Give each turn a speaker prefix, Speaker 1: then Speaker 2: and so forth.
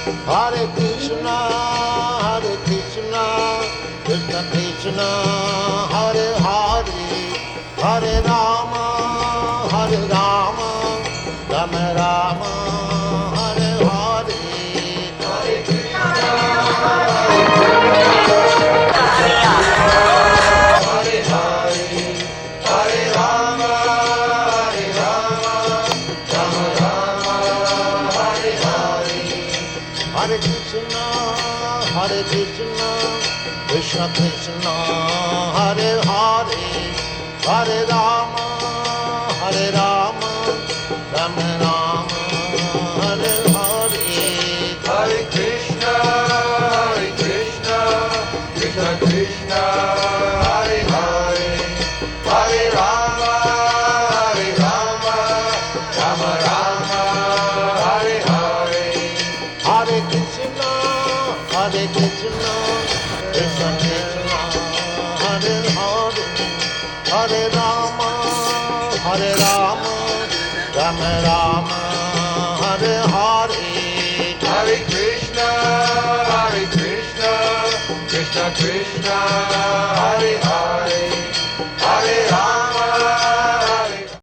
Speaker 1: Hare Krishna, Krishna Krishna, Hare Hare, Hare Rama, Rama Rama, Hare Hare. Hare Krishna, Hare Hare, Hare Rama, Rama Rama, Hare Hare. Hare Krishna, Krishna Krishna, Hare Hare, Hare Rama, Rama Rama, Hare Hare. Hare Krishna, Krishna Krishna, Hare Hare, Hare Rama, Rama Rama, Hare Hare. Hare Krishna, Krishna Krishna, Hare Hare, Hare Rama, Rama Rama, Hare Hare. Hare Krishna, Krishna Krishna, Hare Hare.